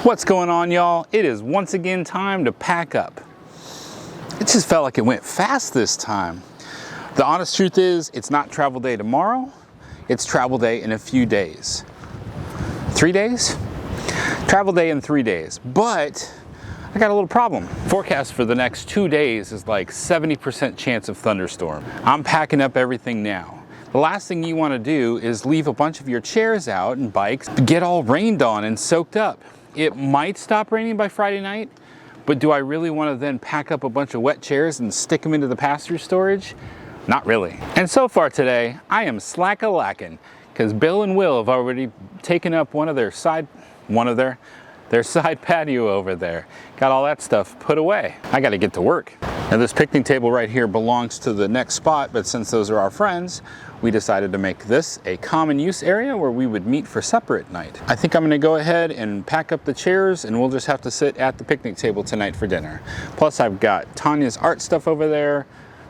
What's going on, y'all? It is once again time to pack up. It just felt like it went fast this time. The honest truth is, it's not travel day tomorrow, it's travel day in a few days. 3 days? Travel day in 3 days, but I got a little problem. Forecast for the next 2 days is like 70% chance of thunderstorm. I'm packing up everything now. The last thing you want to do is leave a bunch of your chairs out and bikes, get all rained on and soaked up. It might stop raining by Friday night, but do I really want to then pack up a bunch of wet chairs and stick them into the pass-through storage? Not really. And so far today, I am slack-a-lacking because Bill and Will have already taken up their side patio over there. Got all that stuff put away. I got to get to work. Now this picnic table right here belongs to the next spot, but since those are our friends, we decided to make this a common use area where we would meet for supper at night. I think I'm gonna go ahead and pack up the chairs and we'll just have to sit at the picnic table tonight for dinner. Plus I've got Tanya's art stuff over there,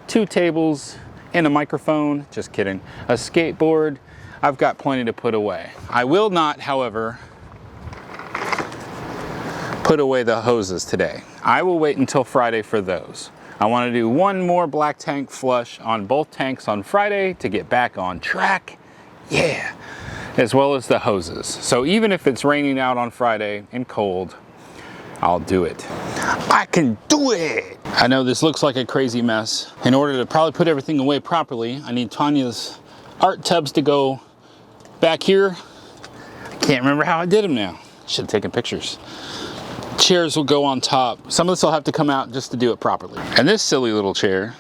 2 tables and a microphone, just kidding, a skateboard. I've got plenty to put away. I will not, however, put away the hoses today. I will wait until Friday for those. I want to do one more black tank flush on both tanks on Friday to get back on track. Yeah, as well as the hoses. So even if it's raining out on Friday and cold, I'll do it. I can do it. I know this looks like a crazy mess. In order to probably put everything away properly, I need Tanya's art tubs to go back here. I can't remember how I did them now. Should have taken pictures. Chairs will go on top. Some of this will have to come out just to do it properly. And this silly little chair,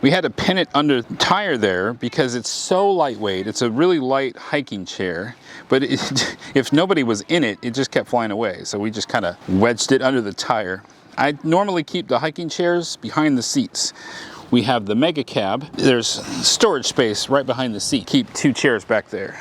we had to pin it under the tire there because it's so lightweight. It's a really light hiking chair, but if nobody was in it, it just kept flying away. So we just kind of wedged it under the tire. I normally keep the hiking chairs behind the seats. We have the mega cab. There's storage space right behind the seat. Keep 2 chairs back there.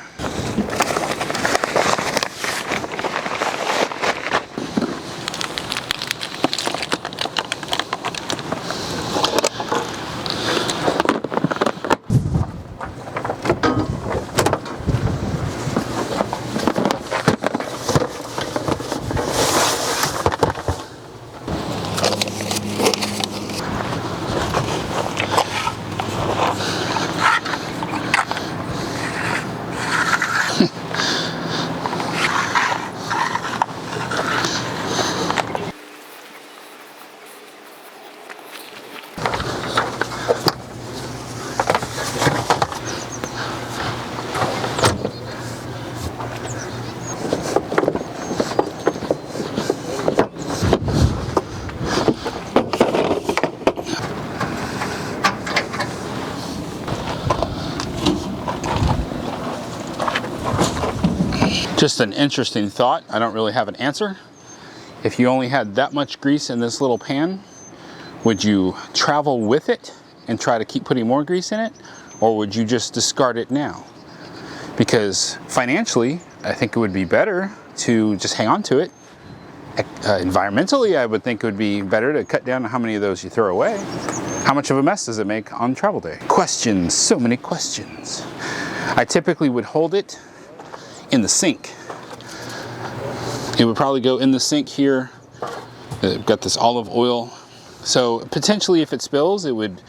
Just an interesting thought. I don't really have an answer. If you only had that much grease in this little pan, would you travel with it and try to keep putting more grease in it? Or would you just discard it now? Because financially, I think it would be better to just hang on to it. Environmentally, I would think it would be better to cut down on how many of those you throw away. How much of a mess does it make on travel day? Questions, so many questions. I typically would hold it in the sink. It would probably go in the sink here. I've got this olive oil. So potentially if it spills, it would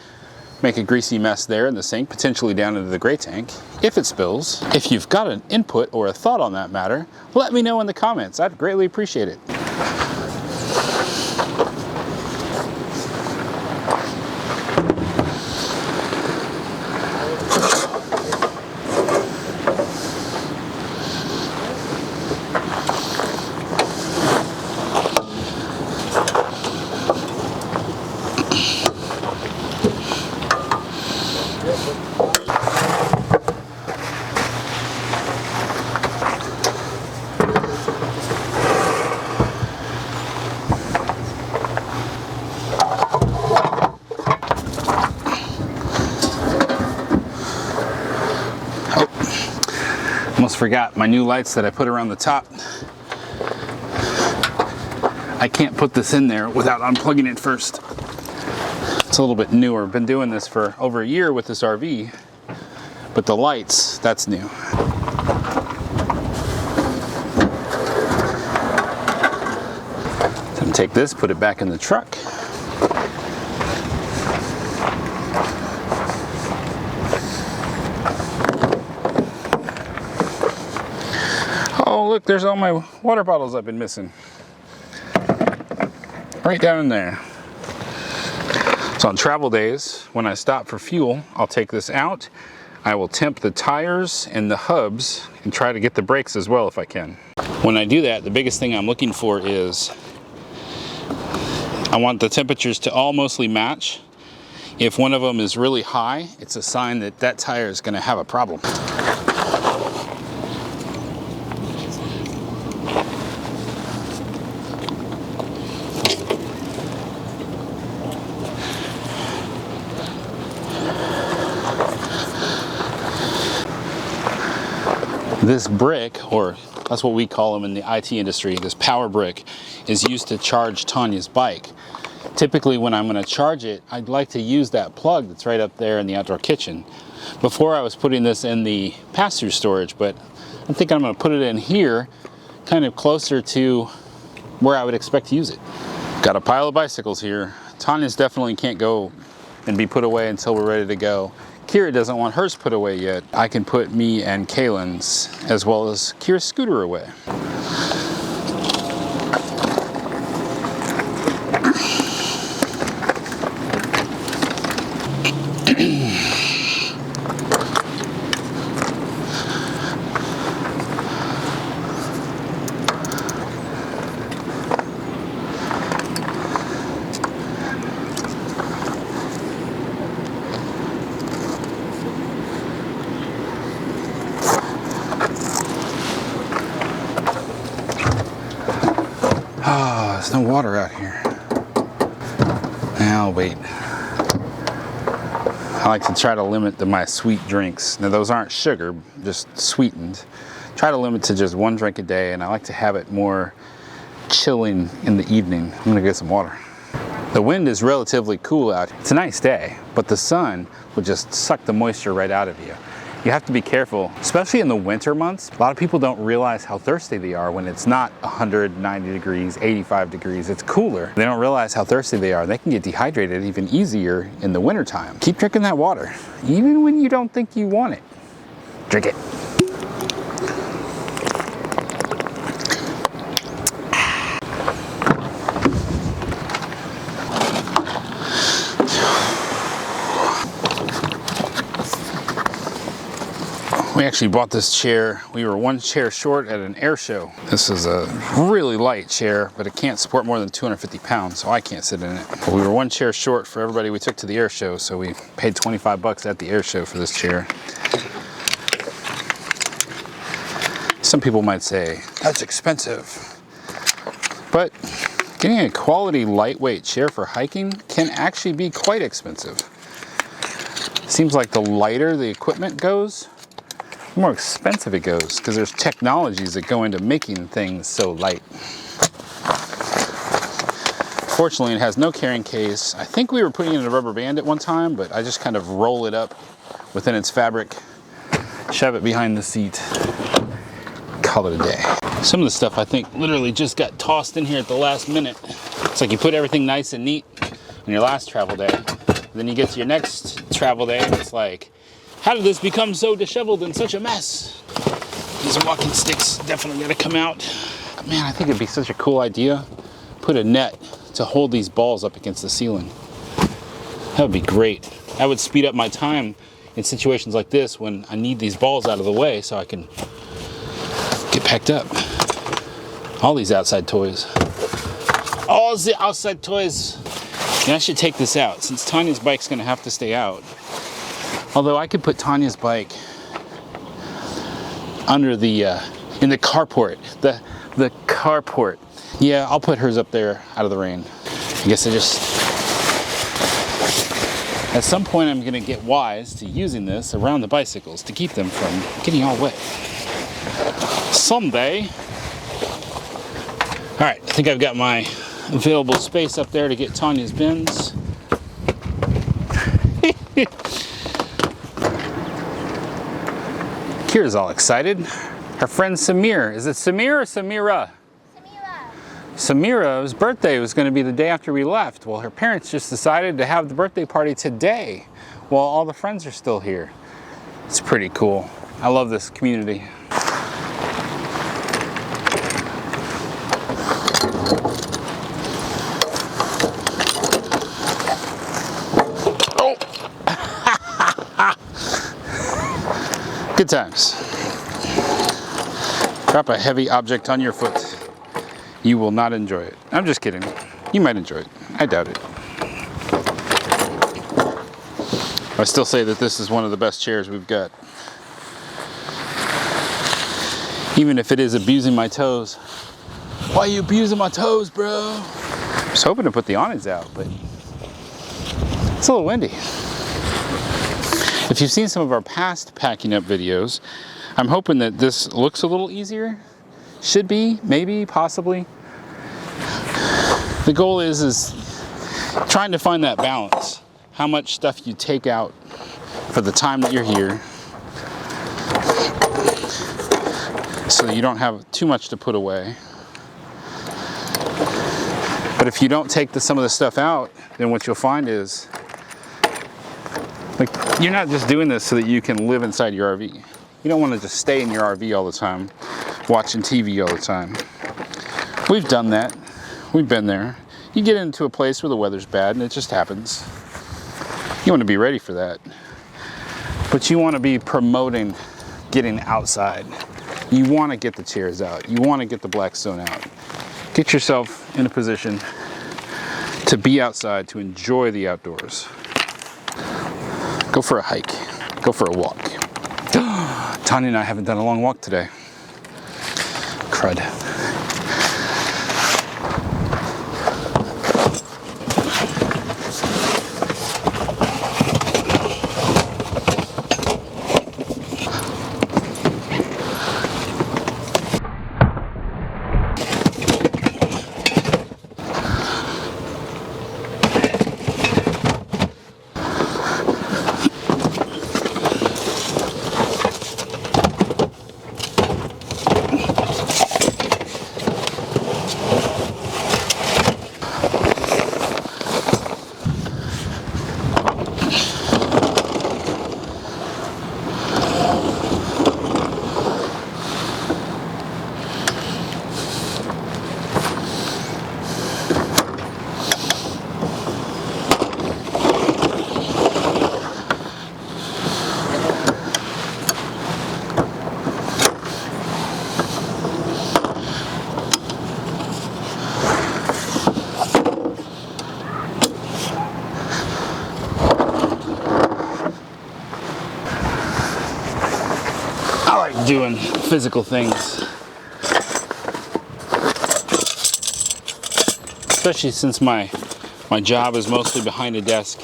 make a greasy mess there in the sink, potentially down into the gray tank. If it spills, if you've got an input or a thought on that matter, let me know in the comments. I'd greatly appreciate it. Almost forgot my new lights that I put around the top. I can't put this in there without unplugging it first. It's a little bit newer. Been doing this for over a year with this RV, but the lights, that's new. Gonna take this, put it back in the truck. Oh, look, there's all my water bottles I've been missing. Right down in there. So on travel days, when I stop for fuel, I'll take this out. I will temp the tires and the hubs and try to get the brakes as well if I can. When I do that, the biggest thing I'm looking for is I want the temperatures to all mostly match. If one of them is really high, it's a sign that that tire is going to have a problem. This brick, or that's what we call them in the IT industry, this power brick, is used to charge Tanya's bike. Typically when I'm going to charge it, I'd like to use that plug that's right up there in the outdoor kitchen. Before I was putting this in the pass-through storage, but I think I'm going to put it in here, kind of closer to where I would expect to use it. Got a pile of bicycles here. Tanya's definitely can't go and be put away until we're ready to go. Kira doesn't want hers put away yet. I can put me and Kaylin's, as well as Kira's scooter, away. There's no water out here. I'll wait. I like to try to limit my sweet drinks. Now those aren't sugar, just sweetened. Try to limit to just one drink a day, and I like to have it more chilling in the evening. I'm gonna get some water. The wind is relatively cool out. It's a nice day, but the sun will just suck the moisture right out of you. You have to be careful, especially in the winter months. A lot of people don't realize how thirsty they are when it's not 190 degrees, 85 degrees, it's cooler. They don't realize how thirsty they are. They can get dehydrated even easier in the wintertime. Keep drinking that water, even when you don't think you want it. Drink it. We actually bought this chair. We were one chair short at an air show. This is a really light chair, but it can't support more than 250 pounds, so I can't sit in it. But we were one chair short for everybody we took to the air show, so we paid 25 bucks at the air show for this chair. Some people might say, that's expensive. But getting a quality lightweight chair for hiking can actually be quite expensive. Seems like the lighter the equipment goes, the more expensive it goes, because there's technologies that go into making things so light. Fortunately, it has no carrying case. I think we were putting in a rubber band at one time, but I just kind of roll it up within its fabric, shove it behind the seat, call it a day. Some of the stuff I think literally just got tossed in here at the last minute. It's like you put everything nice and neat on your last travel day, then you get to your next travel day and it's like, how did this become so disheveled and such a mess? These walking sticks definitely gotta come out. Man, I think it'd be such a cool idea. Put a net to hold these balls up against the ceiling. That would be great. That would speed up my time in situations like this when I need these balls out of the way so I can get packed up. All these outside toys. All the outside toys. Yeah, I should take this out since Tanya's bike's gonna have to stay out. Although I could put Tanya's bike under the, in the carport, the carport. Yeah, I'll put hers up there out of the rain. I guess at some point I'm gonna get wise to using this around the bicycles to keep them from getting all wet. Someday. All right, I think I've got my available space up there to get Tanya's bins. Kira's all excited. Her friend Samir. Is it Samir or Samira? Samira. Samira's birthday was going to be the day after we left. Well, her parents just decided to have the birthday party today while all the friends are still here. It's pretty cool. I love this community. Oh! Good times. Drop a heavy object on your foot. You will not enjoy it. I'm just kidding. You might enjoy it. I doubt it. I still say that this is one of the best chairs we've got. Even if it is abusing my toes. Why are you abusing my toes, bro? I was hoping to put the awnings out, but it's a little windy. If you've seen some of our past packing up videos, I'm hoping that this looks a little easier. Should be, maybe, possibly. The goal is trying to find that balance. How much stuff you take out for the time that you're here, so that you don't have too much to put away. But if you don't take some of the stuff out, then what you'll find is, like, you're not just doing this so that you can live inside your RV. You don't want to just stay in your RV all the time, watching TV all the time. We've done that. We've been there. You get into a place where the weather's bad and it just happens. You want to be ready for that. But you want to be promoting getting outside. You want to get the chairs out. You want to get the Blackstone out. Get yourself in a position to be outside, to enjoy the outdoors. Go for a hike. Go for a walk. Tanya and I haven't done a long walk today. Crud. Doing physical things, especially since my job is mostly behind a desk.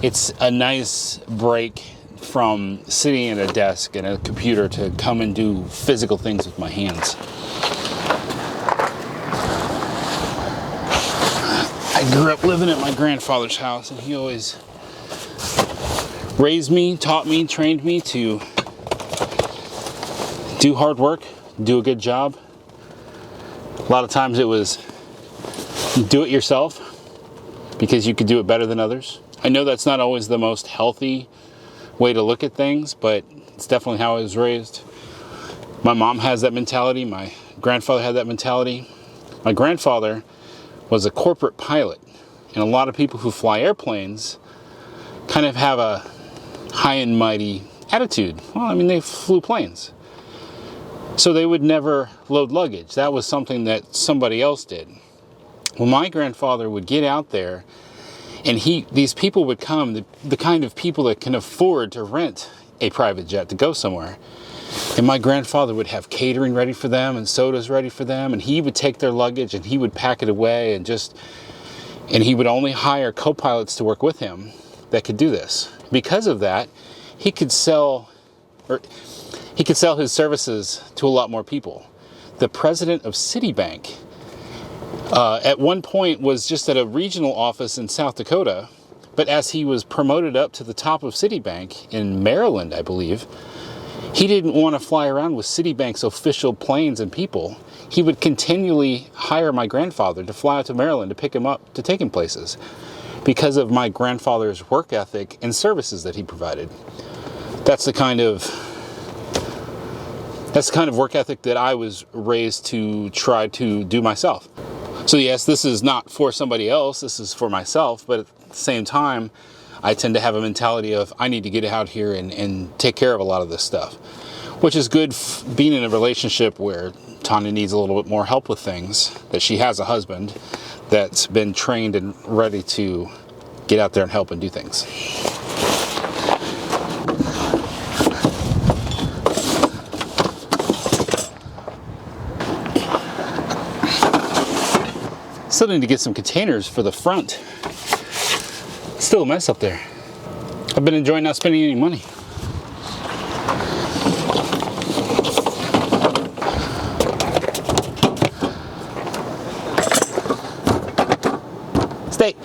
It's a nice break from sitting at a desk and a computer to come and do physical things with my hands. I grew up living at my grandfather's house, and he always raised me, taught me, trained me to do hard work, do a good job. A lot of times it was do it yourself because you could do it better than others. I know that's not always the most healthy way to look at things, but it's definitely how I was raised. My mom has that mentality. My grandfather had that mentality. My grandfather was a corporate pilot, and a lot of people who fly airplanes kind of have a high and mighty attitude. Well, I mean, they flew planes. So they would never load luggage. That was something that somebody else did. Well, my grandfather would get out there, and these people would come, the kind of people that can afford to rent a private jet to go somewhere. And my grandfather would have catering ready for them and sodas ready for them, and he would take their luggage and he would pack it away, and he would only hire co-pilots to work with him that could do this. Because of that, he could sell his services to a lot more people. The president of Citibank at one point was just at a regional office in South Dakota, but as he was promoted up to the top of Citibank in Maryland, I believe, he didn't want to fly around with Citibank's official planes and people. he would continually hire my grandfather to fly out to Maryland to pick him up, to take him places, because of my grandfather's work ethic and services that he provided. That's the kind of work ethic that I was raised to try to do myself. So yes, this is not for somebody else, this is for myself, but at the same time, I tend to have a mentality of I need to get out here and take care of a lot of this stuff, which is good being in a relationship where Tanya needs a little bit more help with things, that she has a husband that's been trained and ready to get out there and help and do things. Still need to get some containers for the front. Still a mess up there. I've been enjoying not spending any money. Stay.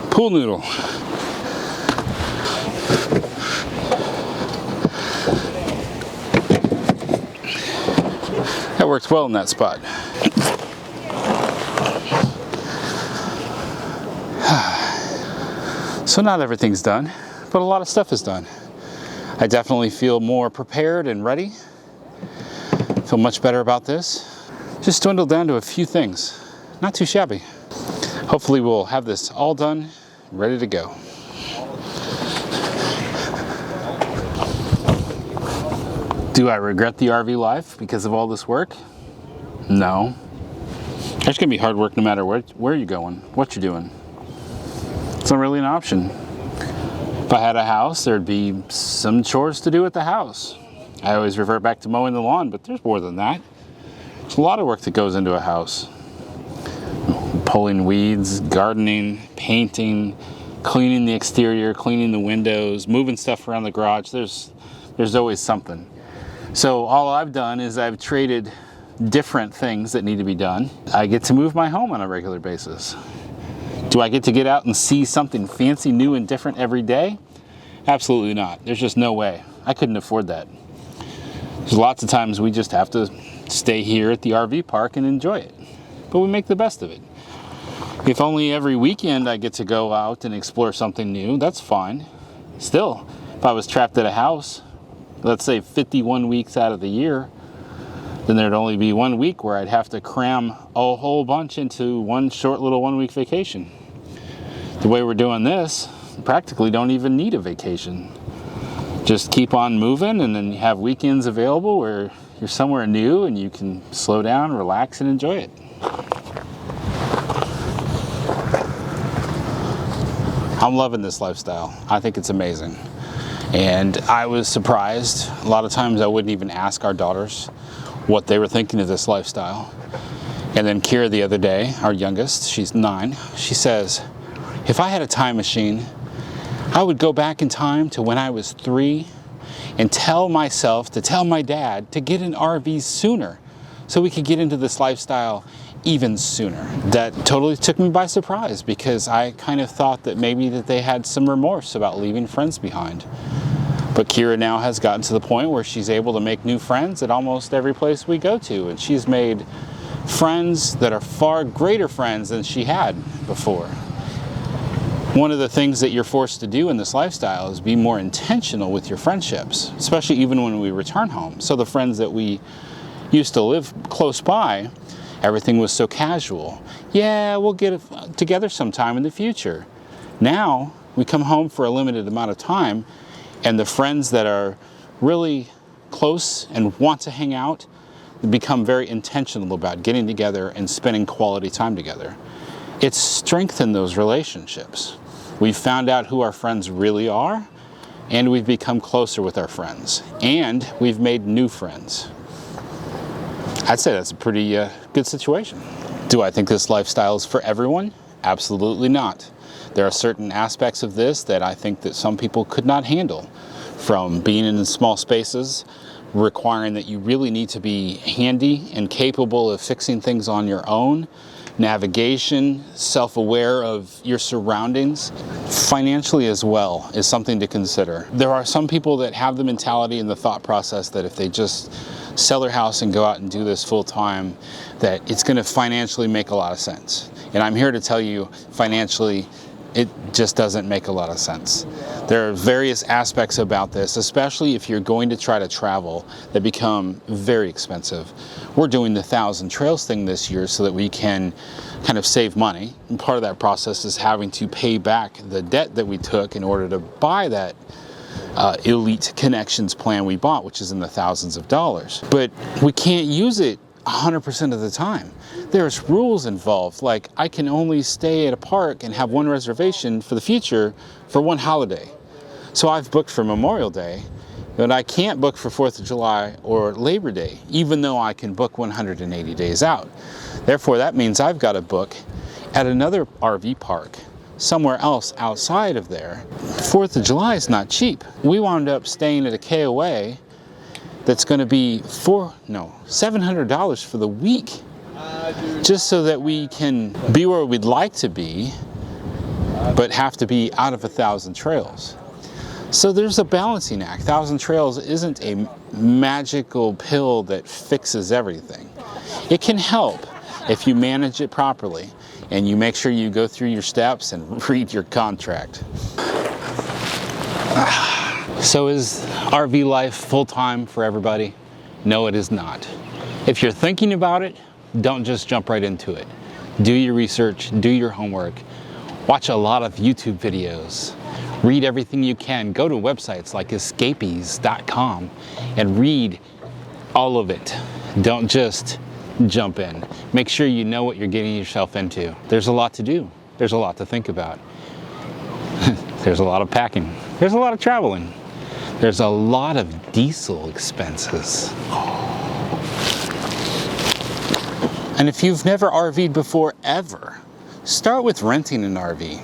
Pool noodle. That works well in that spot. So not everything's done, but a lot of stuff is done. I definitely feel more prepared and ready. Feel much better about this. Just dwindled down to a few things. Not too shabby. Hopefully we'll have this all done, ready to go. Do I regret the RV life because of all this work? No. It's gonna be hard work no matter where you're going, what you're doing. It's not really an option. If I had a house, there'd be some chores to do at the house. I always revert back to mowing the lawn, but there's more than that. There's a lot of work that goes into a house. Pulling weeds, gardening, painting, cleaning the exterior, cleaning the windows, moving stuff around the garage. There's always something. So all I've done is I've traded different things that need to be done. I get to move my home on a regular basis. Do I get to get out and see something fancy, new, and different every day? Absolutely not. There's just no way. I couldn't afford that. There's lots of times we just have to stay here at the RV park and enjoy it. But we make the best of it. If only every weekend I get to go out and explore something new, that's fine. Still, if I was trapped at a house, let's say 51 weeks out of the year, then there'd only be 1 week where I'd have to cram a whole bunch into one short little 1 week vacation. The way we're doing this, practically don't even need a vacation. Just keep on moving, and then you have weekends available where you're somewhere new and you can slow down, relax, and enjoy it. I'm loving this lifestyle. I think it's amazing. And I was surprised. A lot of times I wouldn't even ask our daughters what they were thinking of this lifestyle. And then Kira the other day, our youngest, she's 9, she says, if I had a time machine, I would go back in time to when I was 3 and tell myself to tell my dad to get an RV sooner so we could get into this lifestyle even sooner. That totally took me by surprise because I kind of thought that maybe that they had some remorse about leaving friends behind. But Kira now has gotten to the point where she's able to make new friends at almost every place we go to, and she's made friends that are far greater friends than she had before. One of the things that you're forced to do in this lifestyle is be more intentional with your friendships, especially even when we return home. So the friends that we used to live close by, everything was so casual. Yeah, we'll get together sometime in the future. Now, we come home for a limited amount of time, and the friends that are really close and want to hang out become very intentional about getting together and spending quality time together. It's strengthened those relationships. We've found out who our friends really are, and we've become closer with our friends, and we've made new friends. I'd say that's a pretty good situation. Do I think this lifestyle is for everyone? Absolutely not. There are certain aspects of this that I think that some people could not handle, from being in small spaces, requiring that you really need to be handy and capable of fixing things on your own, navigation, self-aware of your surroundings, financially as well is something to consider. There are some people that have the mentality and the thought process that if they just sell their house and go out and do this full time, that it's going to financially make a lot of sense. And I'm here to tell you, financially, it just doesn't make a lot of sense. There are various aspects about this, especially if you're going to try to travel, that become very expensive. We're doing the 1,000 Trails thing this year so that we can kind of save money. And part of that process is having to pay back the debt that we took in order to buy that Elite Connections plan we bought, which is in the thousands of dollars. But we can't use it 100% of the time. There's rules involved, like I can only stay at a park and have one reservation for the future for one holiday. So I've booked for Memorial Day, but I can't book for 4th of July or Labor Day, even though I can book 180 days out. Therefore, that means I've got to book at another RV park somewhere else outside of there. 4th of July is not cheap. We wound up staying at a KOA that's going to be $700 for the week, just so that we can be where we'd like to be, but have to be out of 1,000 Trails. So there's a balancing act. 1,000 Trails isn't a magical pill that fixes everything. It can help if you manage it properly and you make sure you go through your steps and read your contract. So is RV life full-time for everybody? No, it is not. If you're thinking about it, don't just jump right into it. Do your research, do your homework, watch a lot of YouTube videos, read everything you can. Go to websites like escapees.com and read all of it. Don't just jump in. Make sure you know what you're getting yourself into. There's a lot to do. There's a lot to think about. There's a lot of packing. There's a lot of traveling. There's a lot of diesel expenses. And if you've never RV'd before, ever, start with renting an RV.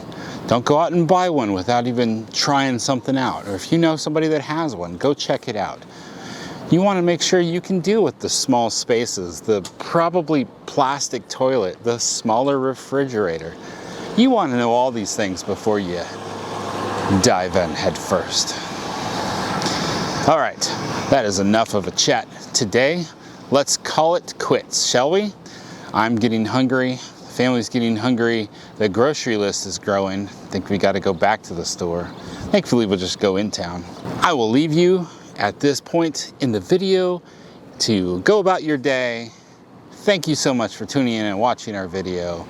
Don't go out and buy one without even trying something out. Or if you know somebody that has one, go check it out. You want to make sure you can deal with the small spaces, the probably plastic toilet, the smaller refrigerator. You want to know all these things before you dive in head first. All right, that is enough of a chat today. Let's call it quits, shall we? I'm getting hungry, the family's getting hungry, the grocery list is growing. I think we got to go back to the store. Thankfully, we'll just go in town. I will leave you at this point in the video to go about your day. Thank you so much for tuning in and watching our video.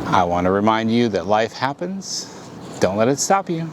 I want to remind you that life happens. Don't let it stop you.